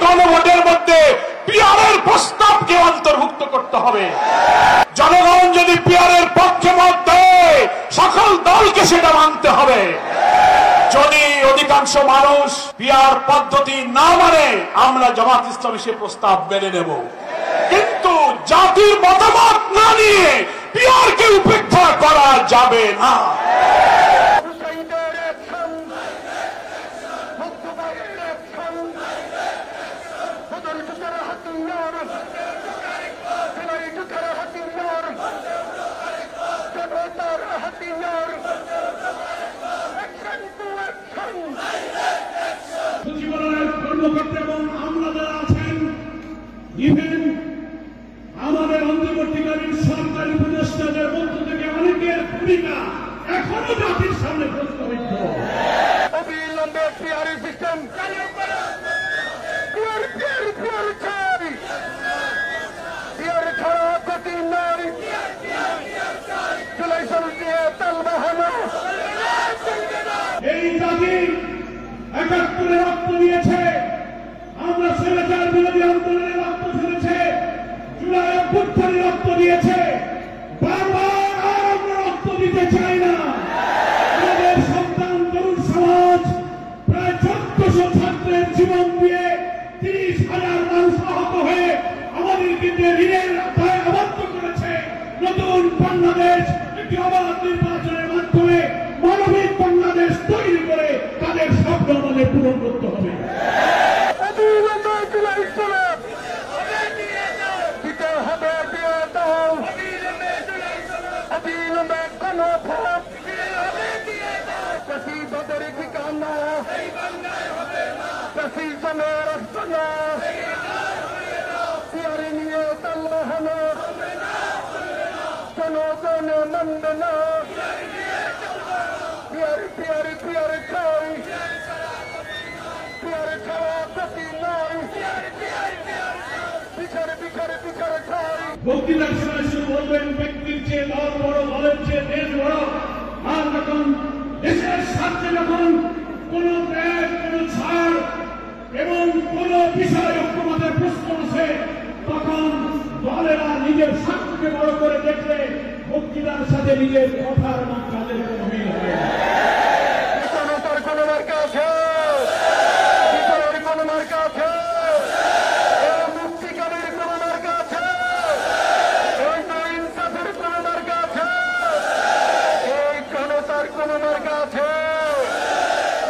গণভোটের মধ্যে পিয়ারের প্রস্তাবকে অন্তর্ভুক্ত করতে হবে। জনগণ যদি পিয়ারের পক্ষে মত দেয়, সকল দলকে সেটা মানতে হবে। যদি অধিকাংশ মানুষ পিয়ার পদ্ধতি না মানে, আমরা জামাত ইসলামী সে প্রস্তাব মেনে নেব। কিন্তু জাতির মতামত না নিয়ে পিয়ারকে উপেক্ষা করা যাবে না। সচিবালয়ের কর্মকর্তা এবং আমলারা আছেন, ইভেন আমাদের অন্তর্বর্তীকালীন সরকারি উপদেষ্টাদের মধ্য থেকে অনেকের ভূমিকা এখনো জাতির সামনে প্রস্তাবিত। অবিলম্বে পিআর সিস্টেম চালু করো। পিআর চাই, পিআর ছাড়া গতি নাই। জুলাই সনদ দিয়ে তাল বাহানো। এই জাতির ৭১ রক্ত দিয়েছে, আমরা স্বৈরাচার বিরোধী আন্দোলনে রক্ত ঝরেছে, জুলাই অভ্যুত্থানে রক্ত দিয়েছে। বারবার আর আমরা রক্ত দিতে চাই না। আমাদের সন্তান তরুণ সমাজ প্রায় ১৪০০ ছাত্রের জীবন দিয়ে ৩০,০০০ মানুষ আহত হয়ে আমাদেরকে যে ঋণের আওতায় আবদ্ধ করেছে। নতুন বাংলাদেশ একটি অবাধ নির্বাচনের মাধ্যমে মানবিক বাংলাদেশ তৈরি করে তাদের স্বপ্ন আমাদের পূরণ করতে হবে। অবিলম্বে জুলাই সনদ দিতে হবে, দিয়ে দাও। অবিলম্বে গণভোট প্রতিবাদের ঠিকানা, প্রশাসনের আস্তানা। পিয়ার নিয়ে তাল বাহানো, জনগণ মানবে না। পিয়ার চাই, পিয়ার ছাড়া গতি নাই। বিচার চাই। বক্তৃতার সময় শুরু বলবেন ব্যক্তির চেয়ে দল বড়, দলের চেয়ে দেশ বড়। আর যখন দেশের স্বার্থে যখন কোন ত্যাগ, কোন ছাড় এবং কোন বিষয় ঐক্যমতের প্রশ্ন আসে, তখন দলেরা নিজের স্বার্থকে বড় করে দেখলে বক্তৃতার সাথে নিজের কথার এবং কাজের কোনো মিল হবে না। জনতার কোন মার্কা আছে? বিচারের কোন মার্কা আছে? মুক্তিকামীর কোন মার্কা আছে? এই ইনসাফের কোন মার্কা আছে? এই জনতার কোন মার্কা আছে?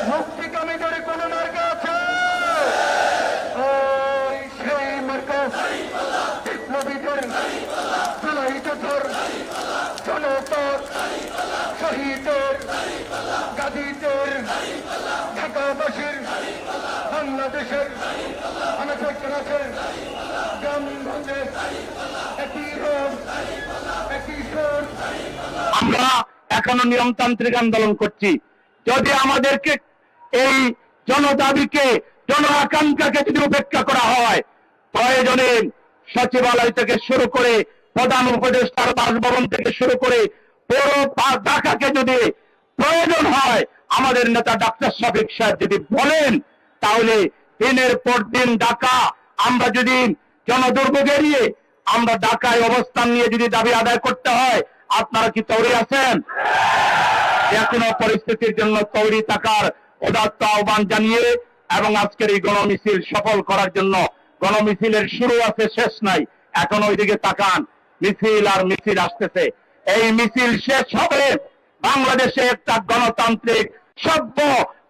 মুক্তিকামীদের কোন মার্কা আছে? ওই সেই মার্কা বিপ্লবীদের, জুলাই যোদ্ধার, জনতার, শহীদের, গাজীদের, ঢাকাবাসীর, বাংলাদেশের অনেকের গ্রামগঞ্জে একই রোগ, একই সুর। আমরা এখনো নিয়মতান্ত্রিক আন্দোলন করছি। যদি আমাদেরকে এই জনদাবিকে, জন আকাঙ্ক্ষাকে যদি উপেক্ষা করা হয়, প্রয়োজনে সচিবালয় থেকে শুরু করে প্রধান উপদেষ্টার বাসভবন থেকে শুরু করে পুরো ঢাকাকে যদি প্রয়োজন হয়, আমাদের নেতা ডক্টর শফিক সাহেব যদি বলেন, তাহলে দিনের পর দিন ঢাকা, আমরা যদি জনদুর্ভোগ এড়িয়ে আমরা ঢাকায় অবস্থান নিয়ে যদি দাবি আদায় করতে হয়, আপনারা কি তৈরি আছেন? এখনো পরিস্থিতির জন্য তৈরি থাকার উদাত্ত আহ্বান জানিয়ে এবং আজকের এই গণমিছিল সফল করার জন্য, গণমিছিলের শুরু আছে, শেষ নাই। এখন ওইদিকে তাকান, মিছিল আর মিছিল আসতেছে। এই মিছিল শেষ হবে বাংলাদেশে একটা গণতান্ত্রিক, সভ্য,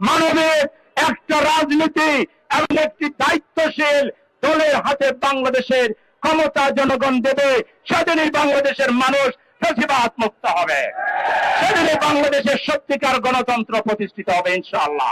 মানবিক একটা রাজনীতি এবং একটি দায়িত্বশীল দলের হাতে বাংলাদেশের ক্ষমতা জনগণ দেবে। সেদিনই বাংলাদেশের মানুষ প্রতিবাদ মুক্ত হবে, সেদিনই বাংলাদেশের সত্যিকার গণতন্ত্র প্রতিষ্ঠিত হবে ইনশাআল্লাহ।